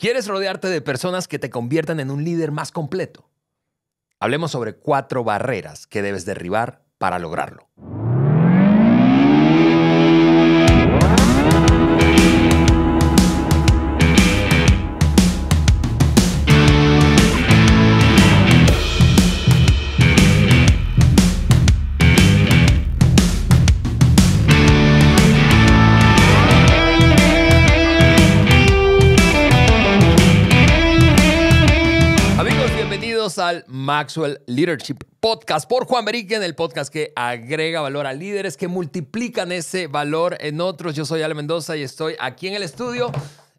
¿Quieres rodearte de personas que te conviertan en un líder más completo? Hablemos sobre 4 barreras que debes derribar para lograrlo. Al Maxwell Leadership Podcast por Juan Beriken, el podcast que agrega valor a líderes que multiplican ese valor en otros. Yo soy Ale Mendoza y estoy aquí en el estudio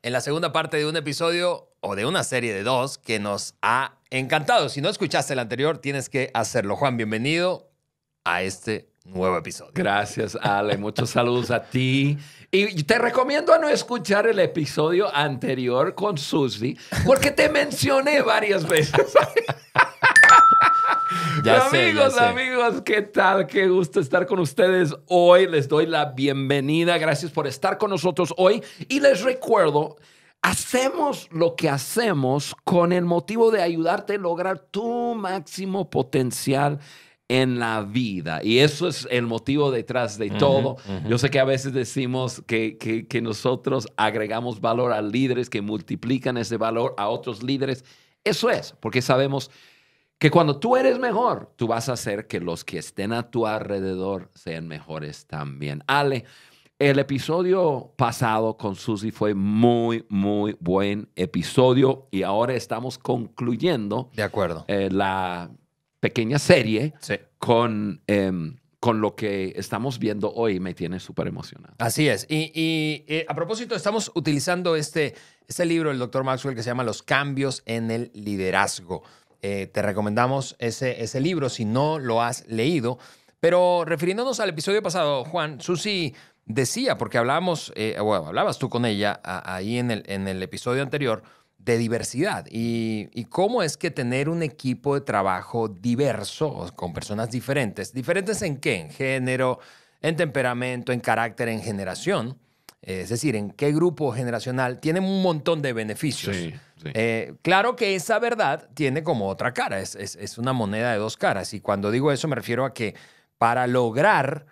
en la segunda parte de un episodio o de una serie de 2 que nos ha encantado. Si no escuchaste el anterior, tienes que hacerlo. Juan, bienvenido a este nuevo episodio. Gracias, Ale. Muchos saludos a ti. Y te recomiendo a no escuchar el episodio anterior con Susi, porque te mencioné varias veces. Amigos, ¿qué tal? Qué gusto estar con ustedes hoy. Les doy la bienvenida. Gracias por estar con nosotros hoy. Y les recuerdo, hacemos lo que hacemos con el motivo de ayudarte a lograr tu máximo potencial en la vida. Y eso es el motivo detrás de todo. Yo sé que a veces decimos que nosotros agregamos valor a líderes que multiplican ese valor a otros líderes. Eso es, porque sabemos que cuando tú eres mejor, tú vas a hacer que los que estén a tu alrededor sean mejores también. Ale, el episodio pasado con Susi fue muy, muy buen episodio y ahora estamos concluyendo. De acuerdo. La pequeña serie sí. con lo que estamos viendo hoy. Me tiene súper emocionado. Así es. Y a propósito, estamos utilizando este libro del Dr. Maxwell que se llama Los cambios en el liderazgo. Te recomendamos ese libro si no lo has leído. Pero refiriéndonos al episodio pasado, Juan, Susi decía, porque hablabas tú con ella ahí en el episodio anterior, de diversidad y cómo es que tener un equipo de trabajo diverso, con personas diferentes. ¿Diferentes en qué? En género, en temperamento, en carácter, en generación. Es decir, en qué grupo generacional. Tienen un montón de beneficios. Sí. Claro que esa verdad tiene como otra cara. Es una moneda de 2 caras. Y cuando digo eso me refiero a que para lograr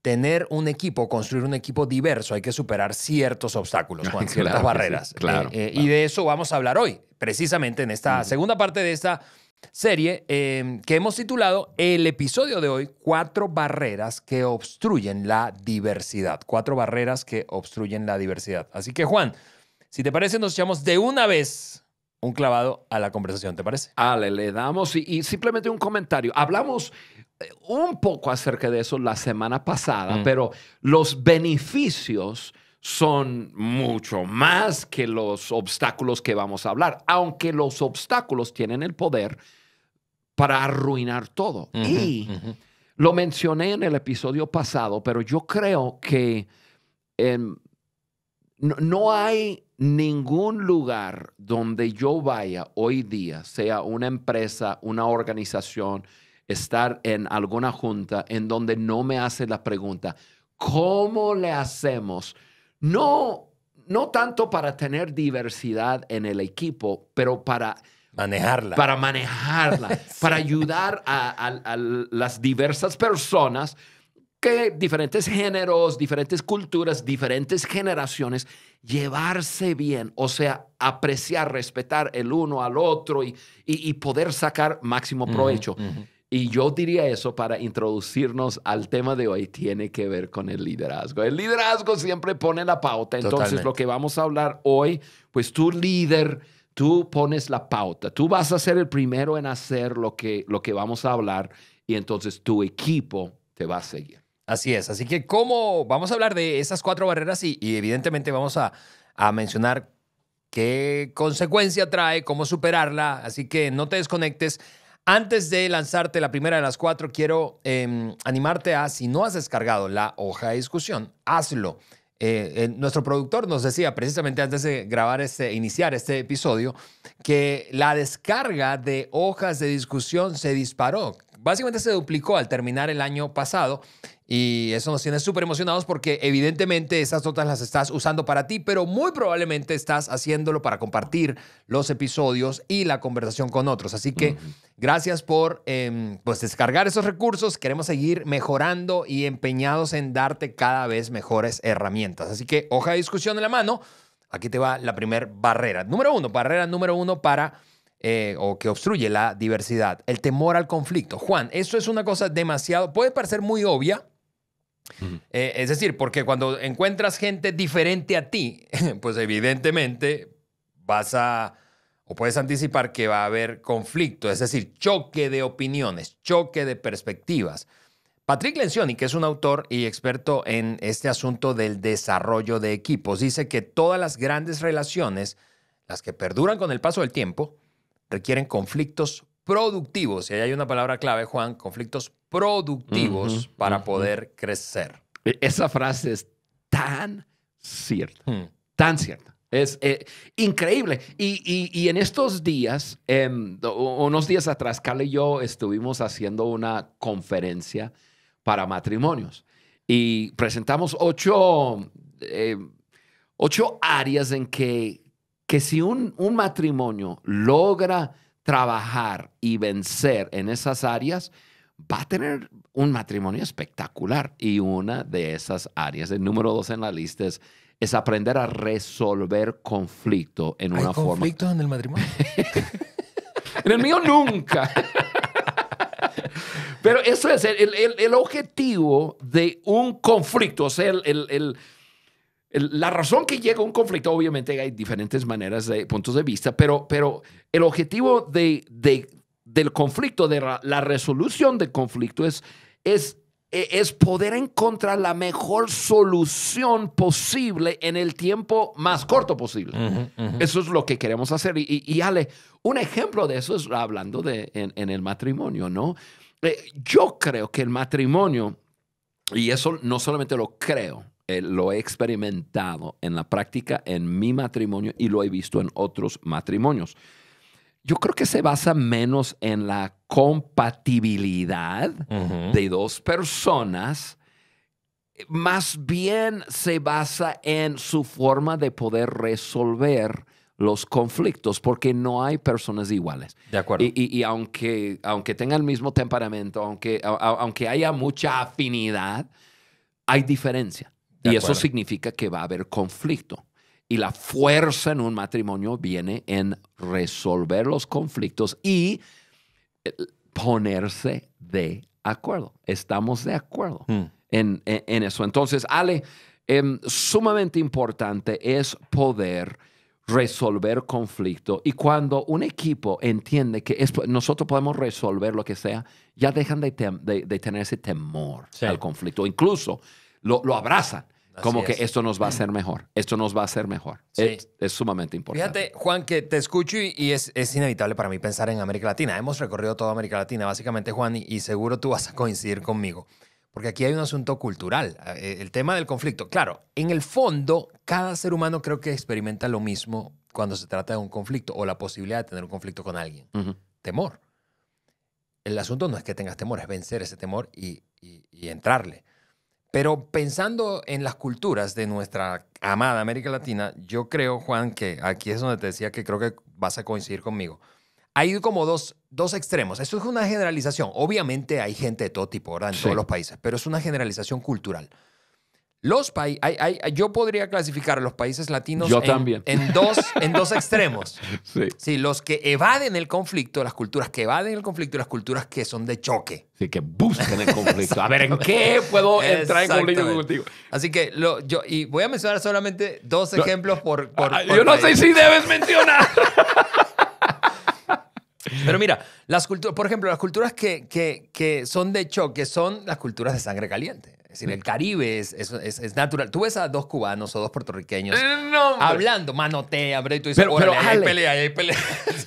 tener un equipo, construir un equipo diverso, hay que superar ciertos obstáculos, Juan, ciertas barreras. Sí, claro. Y de eso vamos a hablar hoy, precisamente en esta segunda parte de esta serie que hemos titulado el episodio de hoy, 4 barreras que obstruyen la diversidad. 4 barreras que obstruyen la diversidad. Así que, Juan, si te parece, nos echamos de una vez un clavado a la conversación, ¿te parece? Ale, le damos y simplemente un comentario. Hablamos un poco acerca de eso la semana pasada, pero los beneficios son mucho más que los obstáculos que vamos a hablar, aunque los obstáculos tienen el poder para arruinar todo. Lo mencioné en el episodio pasado, pero yo creo que no hay ningún lugar donde yo vaya hoy día, sea una empresa, una organización, estar en alguna junta en donde no me hace la pregunta, ¿cómo le hacemos? No tanto para tener diversidad en el equipo, pero para manejarla. Sí. Para ayudar a las diversas personas, que diferentes géneros, diferentes culturas, diferentes generaciones, llevarse bien, o sea, apreciar, respetar el uno al otro y poder sacar máximo provecho. Y yo diría eso para introducirnos al tema de hoy, tiene que ver con el liderazgo. El liderazgo siempre pone la pauta. Entonces, Totalmente. Lo que vamos a hablar hoy, pues tú líder, tú pones la pauta. Tú vas a ser el primero en hacer lo que vamos a hablar y entonces tu equipo te va a seguir. Así es. Así que vamos a hablar de esas 4 barreras y evidentemente vamos a mencionar qué consecuencia trae, cómo superarla. Así que no te desconectes. Antes de lanzarte la primera de las 4, quiero animarte a, si no has descargado la hoja de discusión, hazlo. Nuestro productor nos decía precisamente antes de iniciar este episodio, que la descarga de hojas de discusión se disparó. básicamente se duplicó al terminar el año pasado y eso nos tiene súper emocionados porque evidentemente esas notas las estás usando para ti, pero muy probablemente estás haciéndolo para compartir los episodios y la conversación con otros. Así que gracias por pues descargar esos recursos. Queremos seguir mejorando y empeñados en darte cada vez mejores herramientas. Así que hoja de discusión en la mano. Aquí te va la primera barrera. Barrera número uno para... o que obstruye la diversidad, el temor al conflicto. Juan, eso es una cosa demasiado, puede parecer muy obvia, es decir, porque cuando encuentras gente diferente a ti, pues evidentemente o puedes anticipar que va a haber conflicto, es decir, choque de opiniones, choque de perspectivas. Patrick Lencioni, que es un autor y experto en este asunto del desarrollo de equipos, dice que todas las grandes relaciones, las que perduran con el paso del tiempo, requieren conflictos productivos. Y ahí hay una palabra clave, Juan, conflictos productivos para poder crecer. Esa frase es tan cierta, tan cierta. Es increíble. Y en estos días, unos días atrás, Carla y yo estuvimos haciendo una conferencia para matrimonios y presentamos 8 áreas en que si un matrimonio logra trabajar y vencer en esas áreas, va a tener un matrimonio espectacular. Y una de esas áreas, el número 2 en la lista, es aprender a resolver conflicto en una forma. ¿Hay conflictos en el matrimonio? En el mío nunca. Pero eso es el objetivo de un conflicto. O sea, la razón que llega a un conflicto, obviamente hay diferentes maneras de puntos de vista, pero el objetivo del conflicto, de la resolución del conflicto es poder encontrar la mejor solución posible en el tiempo más corto posible. Eso es lo que queremos hacer. Y Ale, un ejemplo de eso es hablando en el matrimonio, ¿no? Yo creo que el matrimonio, y eso no solamente lo creo, lo he experimentado en la práctica en mi matrimonio y lo he visto en otros matrimonios. Yo creo que se basa menos en la compatibilidad de dos personas, más bien se basa en su forma de poder resolver los conflictos, porque no hay personas iguales. De acuerdo. Y aunque tengan el mismo temperamento, aunque haya mucha afinidad, hay diferencia. Y eso significa que va a haber conflicto. Y la fuerza en un matrimonio viene en resolver los conflictos y ponerse de acuerdo. Estamos de acuerdo en eso. Entonces, Ale, sumamente importante es poder resolver conflicto. Y cuando un equipo entiende que nosotros podemos resolver lo que sea, ya dejan de tener ese temor al conflicto. Incluso lo abrazan. Como que esto nos va a hacer mejor. Esto nos va a hacer mejor. Sí. Es sumamente importante. Fíjate, Juan, que te escucho y es inevitable para mí pensar en América Latina. Hemos recorrido toda América Latina, básicamente, Juan, y seguro tú vas a coincidir conmigo. Porque aquí hay un asunto cultural. El tema del conflicto. Claro, en el fondo, cada ser humano creo que experimenta lo mismo cuando se trata de un conflicto o la posibilidad de tener un conflicto con alguien. Temor. El asunto no es que tengas temor, es vencer ese temor y entrarle. Pero pensando en las culturas de nuestra amada América Latina, yo creo, Juan, que aquí es donde te decía que creo que vas a coincidir conmigo. Hay como dos extremos. Esto es una generalización. Obviamente hay gente de todo tipo, ¿verdad? En todos los países, pero es una generalización cultural. Yo podría clasificar a los países latinos en dos extremos. Sí, los que evaden el conflicto, las culturas que evaden el conflicto y las culturas que son de choque. Sí, que buscan el conflicto. A ver, ¿en qué puedo entrar en conflicto contigo? Así que y voy a mencionar solamente dos ejemplos por yo no sé si debes mencionar. Pero mira, por ejemplo, las culturas que son de choque son las culturas de sangre caliente. Es decir, el Caribe es natural. Tú ves a dos cubanos o dos puertorriqueños No, hombre. hablando, manotea, hombre, y tú dices, Pero, órale, ahí hay Ale, pelea, ahí hay pelea.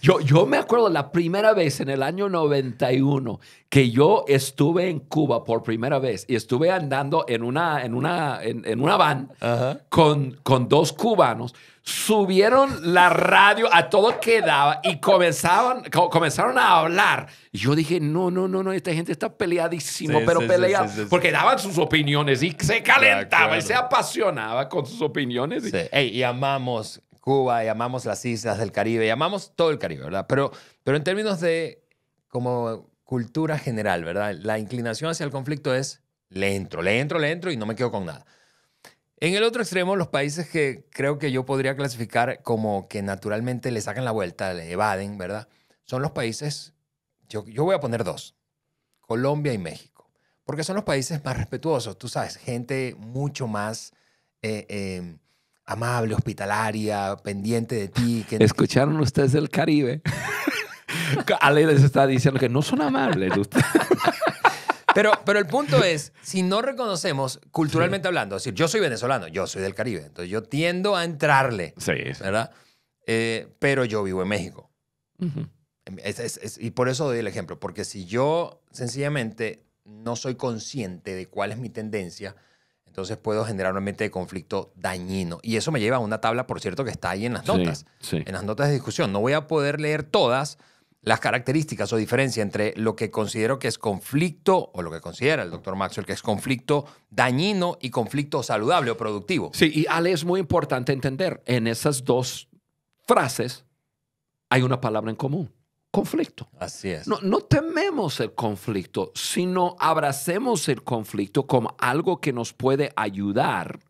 Yo me acuerdo la primera vez en el año 91 que yo estuve en Cuba por primera vez y estuve andando en una van Ajá. con dos cubanos. Subieron la radio a todo que daba y comenzaron a hablar. Y yo dije, no, esta gente está peleadísimo, Sí, pero sí, pelea. sí, sí, sí. Porque daban sus opiniones y se calentaba De y se acuerdo. apasionaba con sus opiniones. Sí. Ey, y amamos Cuba, y amamos las islas del Caribe, y amamos todo el Caribe, ¿verdad? Pero en términos de como cultura general, ¿verdad? La inclinación hacia el conflicto es le entro y no me quedo con nada. En el otro extremo, los países que creo que yo podría clasificar como que naturalmente le sacan la vuelta, le evaden, ¿verdad? Son los países, yo voy a poner dos, Colombia y México, porque son los países más respetuosos, tú sabes, gente mucho más amable, hospitalaria, pendiente de ti. Que, ¿Escucharon ustedes del Caribe? Ale les está diciendo que no son amables ustedes. Pero el punto es, si no reconocemos, culturalmente hablando, es decir, yo soy venezolano, yo soy del Caribe, entonces yo tiendo a entrarle, Sí. ¿verdad? Pero yo vivo en México. Uh-huh. Y por eso doy el ejemplo, porque si yo sencillamente no soy consciente de cuál es mi tendencia, entonces puedo generar un ambiente de conflicto dañino. Y eso me lleva a una tabla, por cierto, que está ahí en las notas, Sí. en las notas de discusión. No voy a poder leer todas las características o diferencia entre lo que considero que es conflicto, o lo que considera el doctor Maxwell que es conflicto dañino y conflicto saludable o productivo. Sí, y Ale, es muy importante entender, en esas dos frases hay una palabra en común, conflicto. Así es. No tememos el conflicto, sino abracemos el conflicto como algo que nos puede ayudar,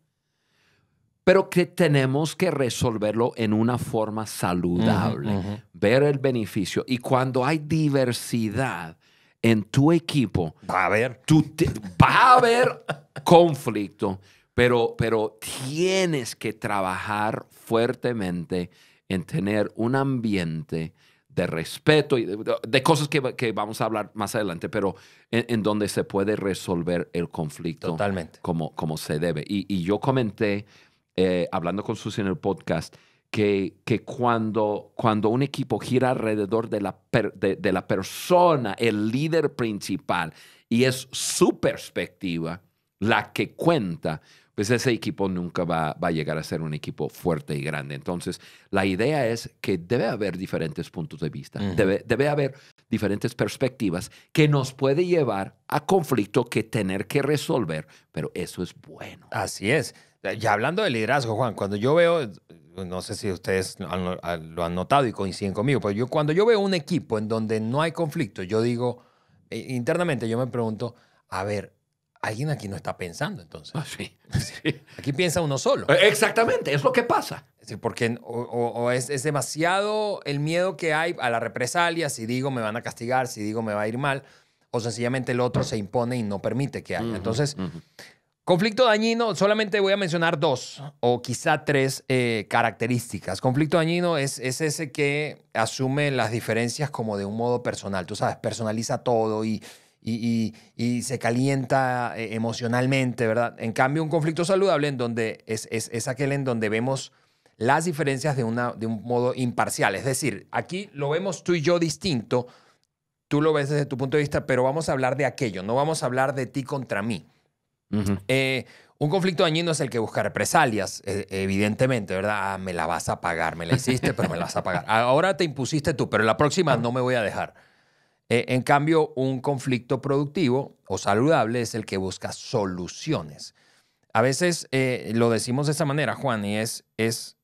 pero que tenemos que resolverlo en una forma saludable, Ujú. ver el beneficio. Y cuando hay diversidad en tu equipo, Va a ver. va a haber conflicto, pero tienes que trabajar fuertemente en tener un ambiente de respeto y de cosas que vamos a hablar más adelante, pero en donde se puede resolver el conflicto Totalmente. como se debe. Y yo comenté, hablando con Susi en el podcast, que cuando un equipo gira alrededor de la persona, el líder principal, y es su perspectiva la que cuenta, pues ese equipo nunca va a llegar a ser un equipo fuerte y grande. Entonces, la idea es que debe haber diferentes puntos de vista, Uh-huh. debe haber diferentes perspectivas que nos puede llevar a conflicto que tener que resolver, pero eso es bueno. Así es. Ya hablando de liderazgo, Juan, cuando yo veo, no sé si ustedes lo han notado y coinciden conmigo, pero cuando yo veo un equipo en donde no hay conflicto, yo digo, internamente yo me pregunto, a ver, alguien aquí no está pensando entonces. Sí. Aquí piensa uno solo. Exactamente, es lo que pasa. Es decir, porque o es demasiado el miedo que hay a la represalia, si digo me van a castigar, si digo me va a ir mal, o sencillamente el otro se impone y no permite que haya. Entonces, conflicto dañino, solamente voy a mencionar dos o quizá tres características. Conflicto dañino es ese que asume las diferencias como de un modo personal. Tú sabes, personaliza todo y se calienta emocionalmente, ¿verdad? En cambio, un conflicto saludable en donde es aquel en donde vemos las diferencias de un modo imparcial. Es decir, aquí lo vemos tú y yo distinto, tú lo ves desde tu punto de vista, pero vamos a hablar de aquello, no vamos a hablar de ti contra mí. Uh-huh. Un conflicto dañino es el que busca represalias, evidentemente, ¿verdad? Ah, me la vas a pagar, me la hiciste, pero me la vas a pagar. Ahora te impusiste tú, pero la próxima no me voy a dejar. En cambio, un conflicto productivo o saludable es el que busca soluciones. A veces lo decimos de esa manera, Juan, y es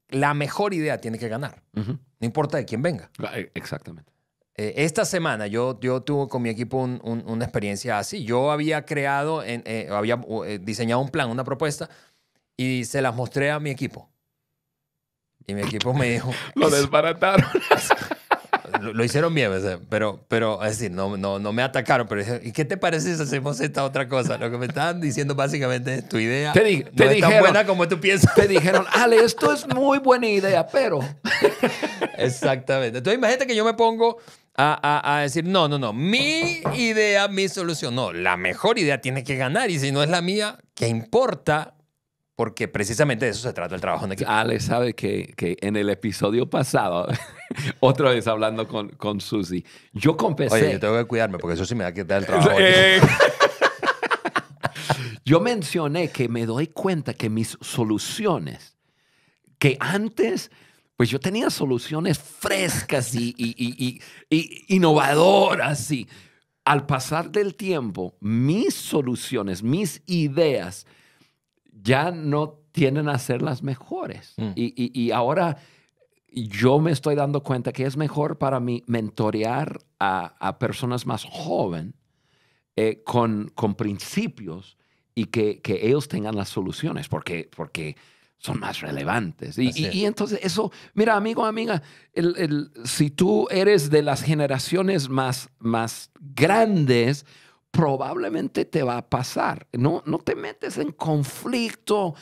la mejor idea tiene que ganar. Uh-huh. No importa de quién venga. Exactamente. Esta semana yo tuve con mi equipo una experiencia así. Yo había creado, había diseñado un plan, una propuesta, y se las mostré a mi equipo. Y mi equipo me dijo... Lo desbarataron. Lo hicieron bien, pero es decir, no me atacaron, pero dijeron, ¿y qué te parece si hacemos esta otra cosa? Lo que me estaban diciendo básicamente es tu idea Te no es dijeron, tan buena como tú piensas. Te dijeron, Ale, esto es muy buena idea, pero... Exactamente. Entonces imagínate que yo me pongo a decir, no, mi idea, mi solución. No, la mejor idea tiene que ganar y si no es la mía, ¿qué importa? Porque precisamente de eso se trata el trabajo en equipo. Ale sabe que en el episodio pasado, otra vez hablando con Susi, yo confesé... Oye, yo tengo que cuidarme porque eso sí me va a quitar el trabajo. Yo mencioné que me doy cuenta que mis soluciones, que antes, pues yo tenía soluciones frescas y innovadoras. Y al pasar del tiempo, mis soluciones, mis ideas, ya no tienden a ser las mejores. Y ahora yo me estoy dando cuenta que es mejor para mí mentorear a personas más jóvenes con principios y que ellos tengan las soluciones porque son más relevantes. Y entonces eso, mira, amigo, amiga, si tú eres de las generaciones más grandes, probablemente te va a pasar. No te metes en conflicto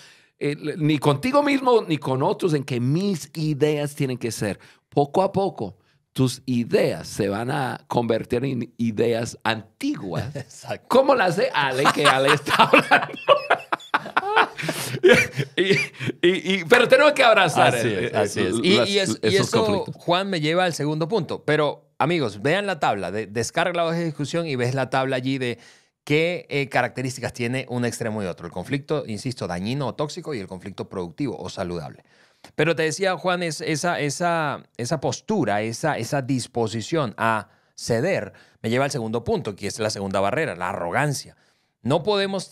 ni contigo mismo ni con otros en que mis ideas tienen que ser. Poco a poco, tus ideas se van a convertir en ideas antiguas. Exacto. ¿Cómo las de Ale, que Ale está hablando? Pero tenemos que abrazar. Así es. Y eso, conflictos. Juan, me lleva al segundo punto. Pero, amigos, vean la tabla. Descarga la hoja de discusión y ves la tabla allí de qué características tiene un extremo y otro. El conflicto, insisto, dañino o tóxico y el conflicto productivo o saludable. Pero te decía, Juan, esa postura, esa disposición a ceder me lleva al segundo punto, que es la segunda barrera, la arrogancia. No podemos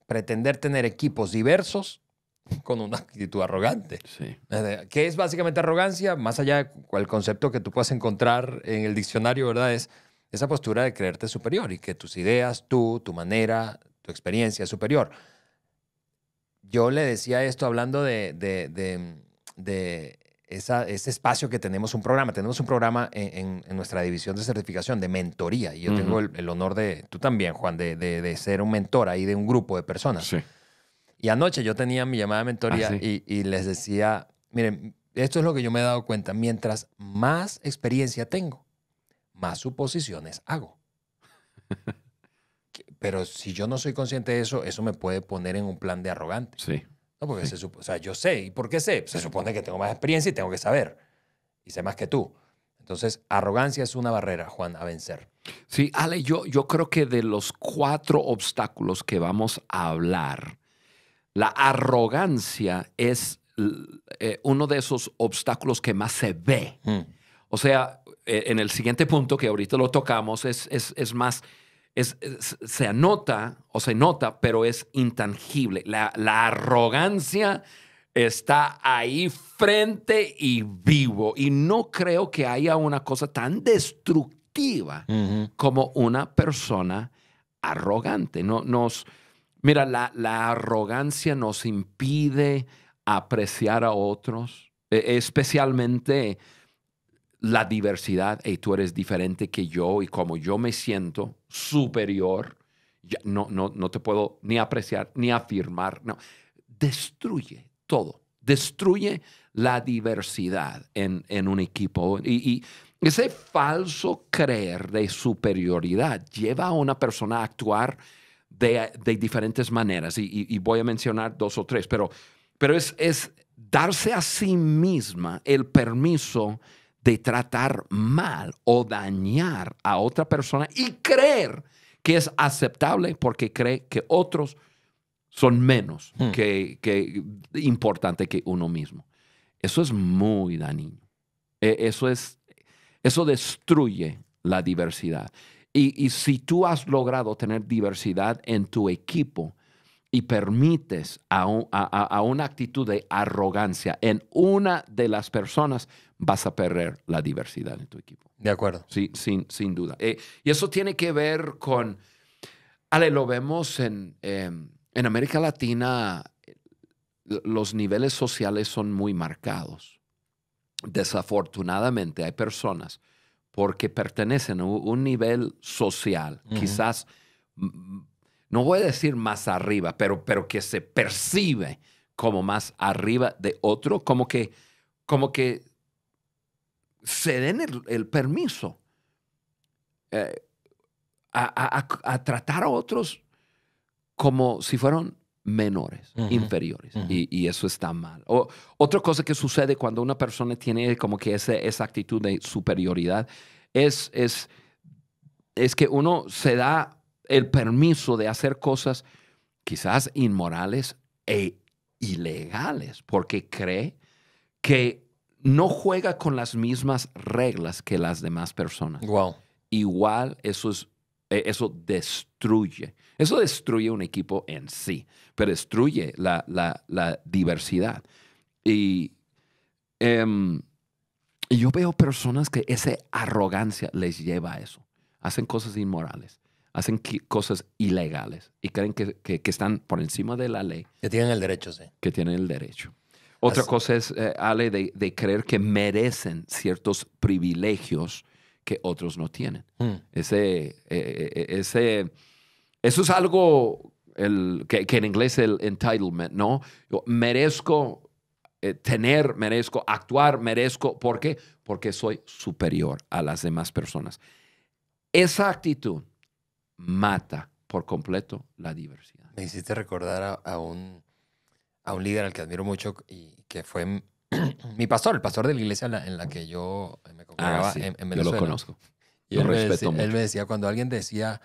pretender tener equipos diversos con una actitud arrogante. Sí. ¿Qué es básicamente arrogancia? Más allá del concepto que tú puedas encontrar en el diccionario, ¿verdad? Es esa postura de creerte superior y que tus ideas, tu manera, tu experiencia es superior. Yo le decía esto hablando de ese espacio que tenemos un programa. Tenemos un programa en nuestra división de certificación de mentoría. Y yo tengo el honor tú también, Juan, de ser un mentor ahí de un grupo de personas. Sí. Y anoche yo tenía mi llamada de mentoría y les decía, miren, esto es lo que yo me he dado cuenta. Mientras más experiencia tengo, más suposiciones hago. Pero si yo no soy consciente de eso, eso me puede poner en un plan de arrogante. Sí. No, porque yo sé. ¿Y por qué sé? Se supone que tengo más experiencia y tengo que saber. Y sé más que tú. Entonces, arrogancia es una barrera, Juan, a vencer. Sí, Ale, yo creo que de los 4 obstáculos que vamos a hablar, la arrogancia es uno de esos obstáculos que más se ve. O sea, en el siguiente punto, que ahorita lo tocamos, es más... se anota o se nota, pero es intangible. La arrogancia está ahí frente y vivo. Y no creo que haya una cosa tan destructiva como una persona arrogante. Mira, la arrogancia nos impide apreciar a otros, especialmente la diversidad. Hey, tú eres diferente que yo y como yo me siento superior, no te puedo ni apreciar ni afirmar. No. Destruye todo. Destruye la diversidad en un equipo. Y ese falso creer de superioridad lleva a una persona a actuar de diferentes maneras. Y voy a mencionar 2 o 3, pero es darse a sí misma el permiso de tratar mal o dañar a otra persona y creer que es aceptable porque cree que otros son menos que importante que uno mismo. Eso es muy dañino. Eso destruye la diversidad. Y si tú has logrado tener diversidad en tu equipo y permites a una actitud de arrogancia en una de las personas, vas a perder la diversidad en tu equipo. De acuerdo. Sí, sin duda. Y eso tiene que ver con, Ale, lo vemos en América Latina, los niveles sociales son muy marcados. Desafortunadamente hay personas porque pertenecen a un nivel social, quizás, no voy a decir más arriba, pero que se percibe como más arriba de otro, como que se den el permiso a tratar a otros como si fueran menores, inferiores. Y eso está mal. Otra cosa que sucede cuando una persona tiene como que esa actitud de superioridad es que uno se da el permiso de hacer cosas quizás inmorales e ilegales porque cree que no juega con las mismas reglas que las demás personas. Wow. Igual eso destruye. Eso destruye un equipo en sí, pero destruye la diversidad. Y yo veo personas que esa arrogancia les lleva a eso. Hacen cosas inmorales, hacen cosas ilegales y creen que están por encima de la ley. Que tienen el derecho, sí. Que tienen el derecho. Otra cosa es, Ale, de creer que merecen ciertos privilegios que otros no tienen. Eso es algo que en inglés es el entitlement, ¿no? Yo merezco merezco actuar, merezco. ¿Por qué? Porque soy superior a las demás personas. Esa actitud mata por completo la diversidad. Me hiciste recordar a un líder al que admiro mucho y que fue mi pastor, el pastor de la iglesia en la que yo me congregaba sí. en Venezuela. Yo lo conozco. Y lo respeto mucho. Él me decía, cuando alguien decía,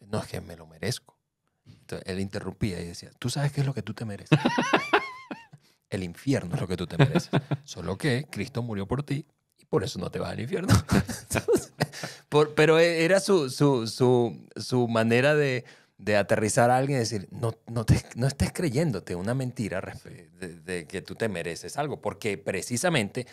no, es que me lo merezco. Entonces, él interrumpía y decía, ¿tú sabes qué es lo que tú te mereces? El infierno es lo que tú te mereces. Solo que Cristo murió por ti y por eso no te vas al infierno. Entonces, pero era su manera de aterrizar a alguien y decir, no estés creyéndote una mentira de que tú te mereces algo, porque precisamente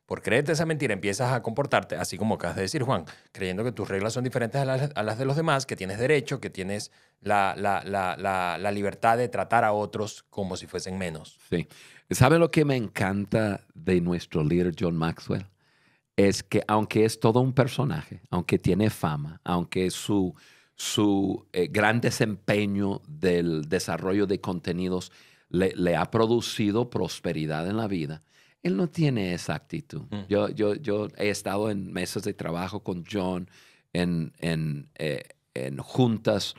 por creerte esa mentira empiezas a comportarte, así como acabas de decir, Juan, creyendo que tus reglas son diferentes a las de los demás, que tienes derecho, que tienes la libertad de tratar a otros como si fuesen menos. Sí. ¿Sabe lo que me encanta de nuestro líder John Maxwell? Es que aunque es todo un personaje, aunque tiene fama, aunque su gran desempeño del desarrollo de contenidos le ha producido prosperidad en la vida, él no tiene esa actitud. Yo he estado en mesas de trabajo con John, en juntas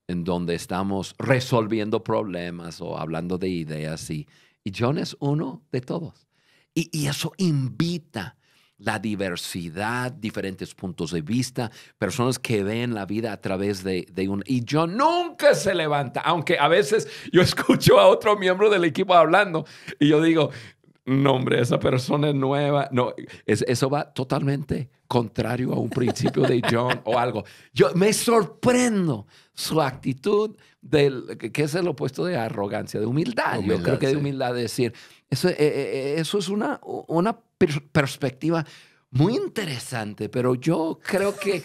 en donde estamos resolviendo problemas o hablando de ideas. Y John es uno de todos. Y eso invita la diversidad, diferentes puntos de vista, personas que ven la vida a través de un... Y John nunca se levanta, aunque a veces yo escucho a otro miembro del equipo hablando y yo digo, no, hombre, esa persona es nueva. No, eso va totalmente contrario a un principio de John o algo. Yo me sorprendo su actitud, que es el opuesto de arrogancia, de humildad. Yo creo que de humildad, de decir, eso es una perspectiva muy interesante, pero yo creo que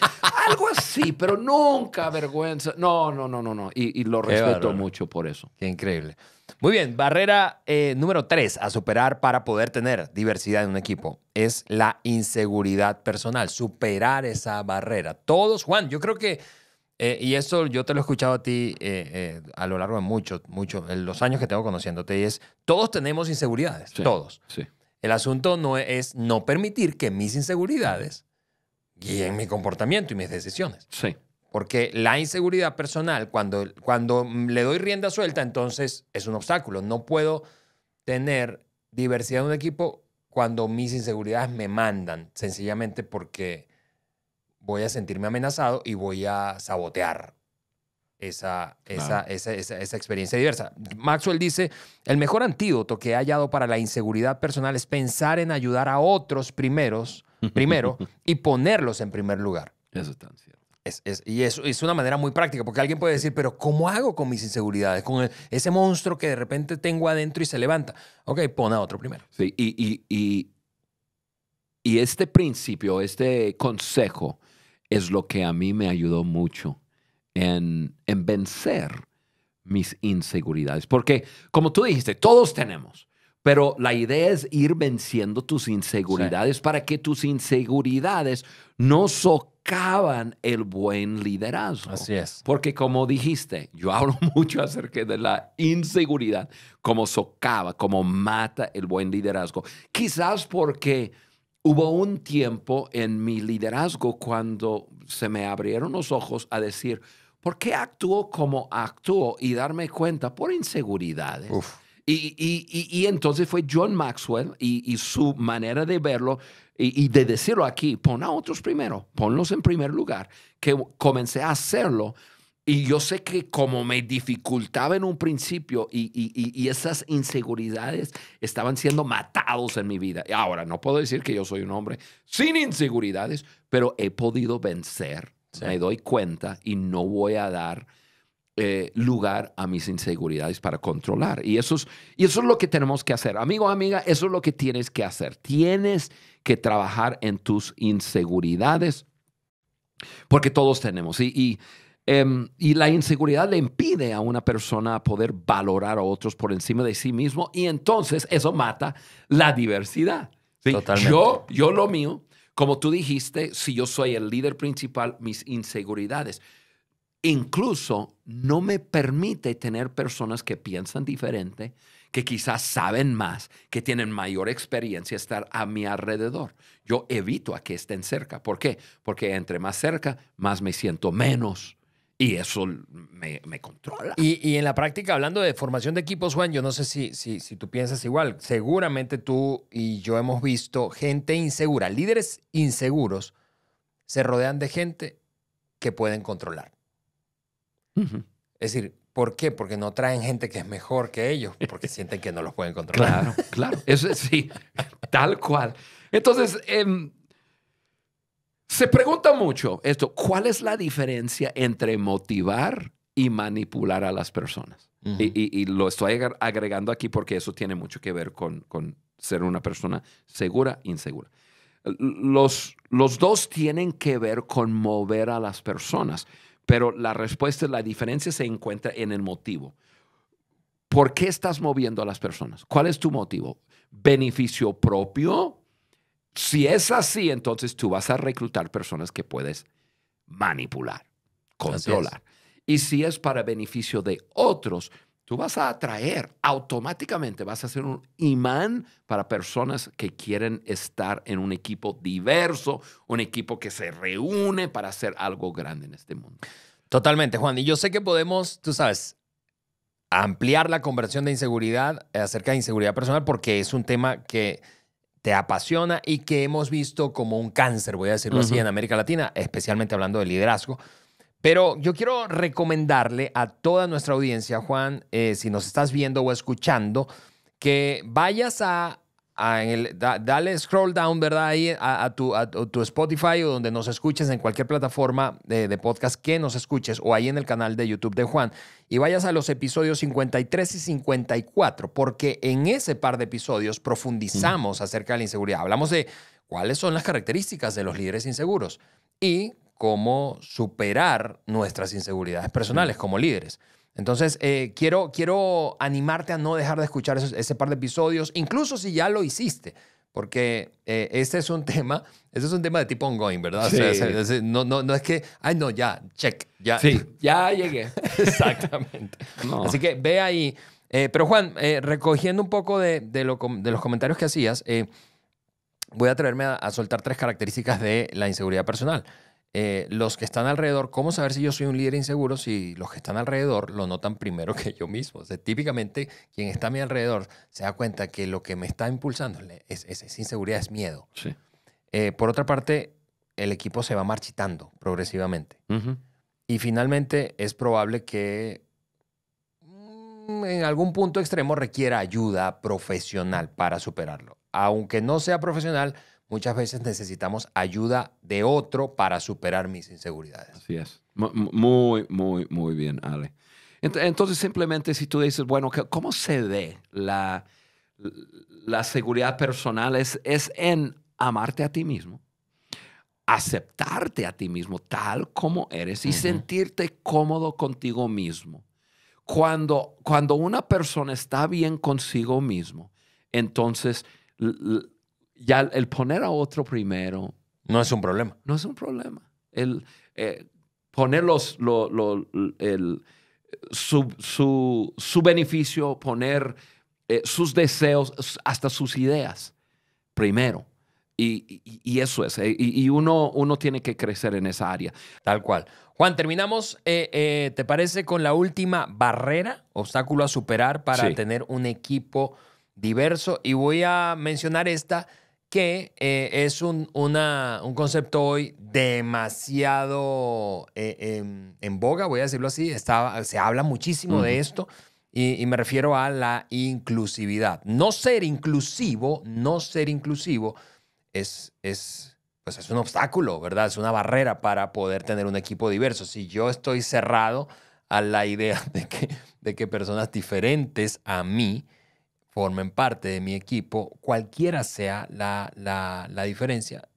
algo así, pero nunca vergüenza. No. Y lo respeto mucho por eso. Qué increíble. Muy bien, barrera número 3 a superar para poder tener diversidad en un equipo es la inseguridad personal, superar esa barrera. Todos, Juan, yo creo que, y eso yo te lo he escuchado a ti a lo largo de los años que tengo conociéndote, y es, todos tenemos inseguridades, sí, todos. Sí. El asunto no es no permitir que mis inseguridades guíen mi comportamiento y mis decisiones. Sí. Porque la inseguridad personal, cuando le doy rienda suelta, entonces es un obstáculo. No puedo tener diversidad en un equipo cuando mis inseguridades me mandan, sencillamente porque voy a sentirme amenazado y voy a sabotear esa experiencia diversa. Maxwell dice, el mejor antídoto que he hallado para la inseguridad personal es pensar en ayudar a otros primero y ponerlos en primer lugar. Eso es tan cierto. Y eso es una manera muy práctica, porque alguien puede decir, pero ¿cómo hago con mis inseguridades? Con ese monstruo que de repente tengo adentro y se levanta. Ok, pon a otro primero. Sí, y este principio, este consejo es lo que a mí me ayudó mucho en vencer mis inseguridades. Porque, como tú dijiste, todos tenemos, pero la idea es ir venciendo tus inseguridades para que tus inseguridades no socavan el buen liderazgo. Así es. Porque como dijiste, yo hablo mucho acerca de la inseguridad, como socava, como mata el buen liderazgo. Quizás porque hubo un tiempo en mi liderazgo cuando se me abrieron los ojos a decir, ¿por qué actúo como actúo? Y darme cuenta por inseguridades. Uf. Y entonces fue John Maxwell y su manera de verlo y de decirlo aquí, pon a otros primero, ponlos en primer lugar, que comencé a hacerlo. Y yo sé que como me dificultaba en un principio y esas inseguridades estaban siendo matados en mi vida. Y ahora, no puedo decir que yo soy un hombre sin inseguridades, pero he podido vencer. Sí. Me doy cuenta y no voy a dar lugar a mis inseguridades para controlar. Y eso es lo que tenemos que hacer. Amigo, amiga, eso es lo que tienes que hacer. Tienes que trabajar en tus inseguridades porque todos tenemos. Y la inseguridad le impide a una persona poder valorar a otros por encima de sí mismo y entonces eso mata la diversidad. ¿Sí? Totalmente. Yo lo mío, como tú dijiste, si yo soy el líder principal, mis inseguridades incluso no me permite tener personas que piensan diferente, que quizás saben más, que tienen mayor experiencia estar a mi alrededor. Yo evito a que estén cerca. ¿Por qué? Porque entre más cerca, más me siento menos. Y eso me controla. Y en la práctica, hablando de formación de equipos, Juan, yo no sé si tú piensas igual. Seguramente tú y yo hemos visto gente insegura, líderes inseguros, se rodean de gente que pueden controlar. Uh-huh. Es decir, ¿por qué? Porque no traen gente que es mejor que ellos, porque sienten que no los pueden controlar. Claro. Eso sí, tal cual. Entonces, se pregunta mucho esto, ¿cuál es la diferencia entre motivar y manipular a las personas? Uh-huh. Y lo estoy agregando aquí porque eso tiene mucho que ver con ser una persona segura, insegura. Los dos tienen que ver con mover a las personas, pero la respuesta, la diferencia se encuentra en el motivo. ¿Por qué estás moviendo a las personas? ¿Cuál es tu motivo? ¿Beneficio propio? Si es así, entonces tú vas a reclutar personas que puedes manipular, controlar. Y si es para beneficio de otros, tú vas a atraer, automáticamente vas a ser un imán para personas que quieren estar en un equipo diverso, un equipo que se reúne para hacer algo grande en este mundo. Totalmente, Juan. Y yo sé que podemos, tú sabes, ampliar la conversión de inseguridad acerca de inseguridad personal porque es un tema que te apasiona y que hemos visto como un cáncer, voy a decirlo así, en América Latina, especialmente hablando de liderazgo. Pero yo quiero recomendarle a toda nuestra audiencia, Juan, si nos estás viendo o escuchando, que vayas dale scroll down, ¿verdad? Ahí a tu Spotify o donde nos escuches, en cualquier plataforma de podcast que nos escuches o ahí en el canal de YouTube de Juan y vayas a los episodios 53 y 54 porque en ese par de episodios profundizamos acerca de la inseguridad. Hablamos de cuáles son las características de los líderes inseguros y cómo superar nuestras inseguridades personales como líderes. Entonces, quiero animarte a no dejar de escuchar ese par de episodios, incluso si ya lo hiciste, porque este es un tema de tipo ongoing, ¿verdad? Sí. O sea, no es que, ya, check, ya. Sí, ya llegué. Exactamente. No. Así que ve ahí. Pero Juan, recogiendo un poco de los comentarios que hacías, voy a atreverme a soltar 3 características de la inseguridad personal. Los que están alrededor, ¿cómo saber si yo soy un líder inseguro si los que están alrededor lo notan primero que yo mismo? O sea, típicamente quien está a mi alrededor se da cuenta que lo que me está impulsando es inseguridad, es miedo. Sí. Por otra parte, el equipo se va marchitando progresivamente. Uh-huh. Y finalmente es probable que en algún punto extremo requiera ayuda profesional para superarlo. Aunque no sea profesional, muchas veces necesitamos ayuda de otro para superar mis inseguridades. Así es. Muy bien, Ale. Entonces, simplemente si tú dices, bueno, ¿cómo se ve la seguridad personal? Es en amarte a ti mismo, aceptarte a ti mismo tal como eres y sentirte cómodo contigo mismo. Cuando una persona está bien consigo mismo, entonces ya el poner a otro primero no es un problema. No es un problema. El poner su beneficio, poner sus deseos, hasta sus ideas primero. Y eso es. Y uno tiene que crecer en esa área. Tal cual. Juan, terminamos, ¿te parece, con la última barrera, obstáculo a superar para tener un equipo diverso? Y voy a mencionar esta, que es un concepto hoy demasiado en boga, voy a decirlo así. Se habla muchísimo de esto y me refiero a la inclusividad. No ser inclusivo es un obstáculo, ¿verdad? Es una barrera para poder tener un equipo diverso. Si yo estoy cerrado a la idea de que personas diferentes a mí formen parte de mi equipo, cualquiera sea la diferencia,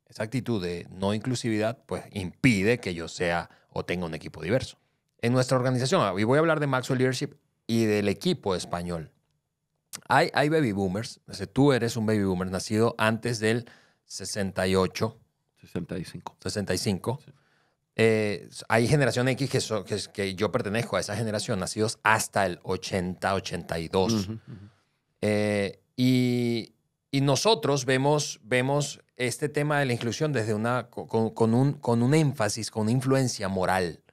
esa actitud de no inclusividad pues impide que yo sea o tenga un equipo diverso. En nuestra organización, y voy a hablar de Maxwell Leadership y del equipo español, hay baby boomers. Tú eres un baby boomer nacido antes del 68. 65. Sí. Hay generación X que yo pertenezco a esa generación, nacidos hasta el 80, 82. Y nosotros vemos este tema de la inclusión desde con un énfasis, con una influencia moral.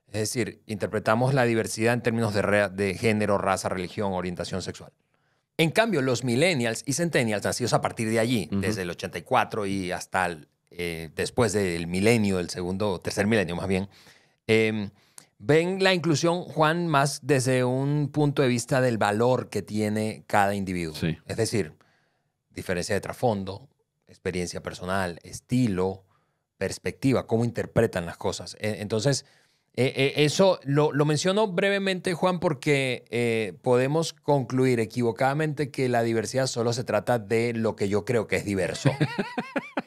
Es decir, interpretamos la diversidad en términos de género, raza, religión, orientación sexual. En cambio, los millennials y centennials, nacidos a partir de allí, desde el 84 y hasta después del milenio, el tercer milenio más bien, ven la inclusión, Juan, más desde un punto de vista del valor que tiene cada individuo. Sí. Es decir, diferencia de trasfondo, experiencia personal, estilo, perspectiva, cómo interpretan las cosas. Entonces, eso lo menciono brevemente, Juan, porque podemos concluir equivocadamente que la diversidad solo se trata de lo que yo creo que es diverso.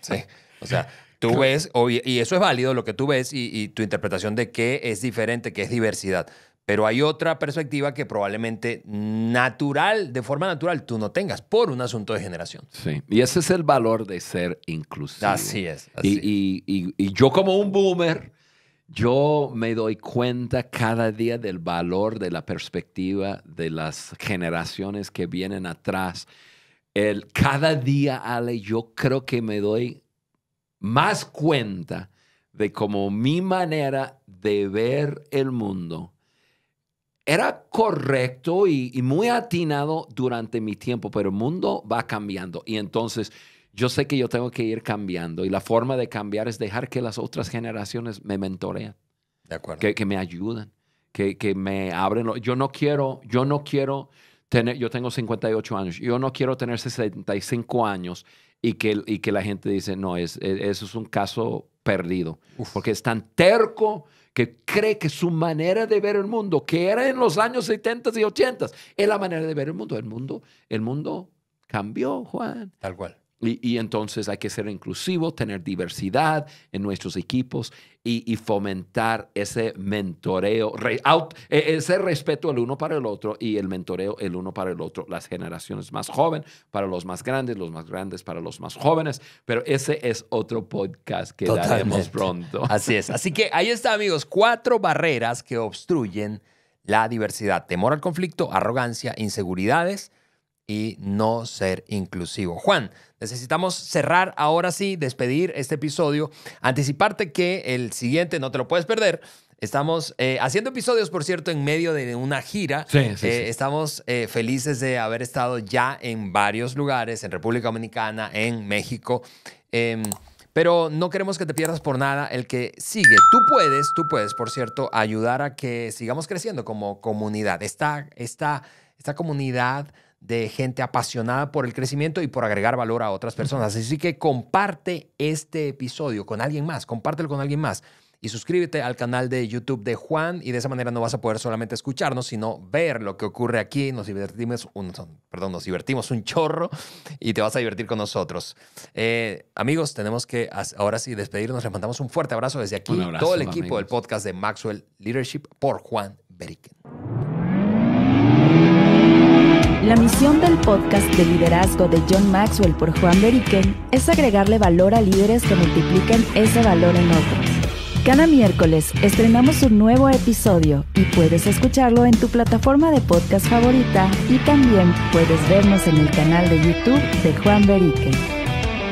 Sí. O sea, tú ves, y eso es válido, lo que tú ves y tu interpretación de qué es diferente, qué es diversidad. Pero hay otra perspectiva que probablemente de forma natural, tú no tengas por un asunto de generación. Sí, y ese es el valor de ser inclusivo. Así es. Y yo como un boomer, yo me doy cuenta cada día del valor de la perspectiva de las generaciones que vienen atrás. Cada día, Ale, yo creo que me doy más cuenta de cómo mi manera de ver el mundo era correcto y muy atinado durante mi tiempo, pero el mundo va cambiando. Y entonces yo sé que yo tengo que ir cambiando y la forma de cambiar es dejar que las otras generaciones me mentorean. De acuerdo. Que me ayuden, que me abren. Yo no quiero tener, yo tengo 58 años, yo no quiero tener 65 años y que la gente dice, no, eso es un caso perdido. Porque es tan terco que cree que su manera de ver el mundo, que era en los años 70 y 80, es la manera de ver el mundo. El mundo cambió, Juan. Tal cual. Y entonces hay que ser inclusivo, tener diversidad en nuestros equipos y fomentar ese mentoreo, ese respeto el uno para el otro y el mentoreo el uno para el otro. Las generaciones más jóvenes para los más grandes para los más jóvenes. Pero ese es otro podcast que daremos pronto. Así es. Así que ahí está, amigos. 4 barreras que obstruyen la diversidad. Temor al conflicto, arrogancia, inseguridades y no ser inclusivo. Juan, necesitamos cerrar ahora sí, despedir este episodio, anticiparte que el siguiente no te lo puedes perder. Estamos haciendo episodios, por cierto, en medio de una gira. Sí. Estamos felices de haber estado ya en varios lugares, en República Dominicana, en México. Pero no queremos que te pierdas por nada el que sigue. Tú puedes, por cierto, ayudar a que sigamos creciendo como comunidad. Esta comunidad de gente apasionada por el crecimiento y por agregar valor a otras personas. Así que comparte este episodio con alguien más, compártelo con alguien más y suscríbete al canal de YouTube de Juan y de esa manera no vas a poder solamente escucharnos, sino ver lo que ocurre aquí. Nos divertimos un chorro y te vas a divertir con nosotros. Amigos, tenemos que ahora sí despedirnos. Les mandamos un fuerte abrazo desde aquí. Todo el equipo del podcast de Maxwell Leadership por Juan Beriken. La misión del podcast de liderazgo de John Maxwell por Juan Beriken es agregarle valor a líderes que multipliquen ese valor en otros. Cada miércoles estrenamos un nuevo episodio y puedes escucharlo en tu plataforma de podcast favorita y también puedes vernos en el canal de YouTube de Juan Beriken.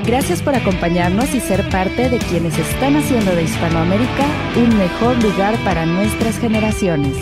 Gracias por acompañarnos y ser parte de quienes están haciendo de Hispanoamérica un mejor lugar para nuestras generaciones.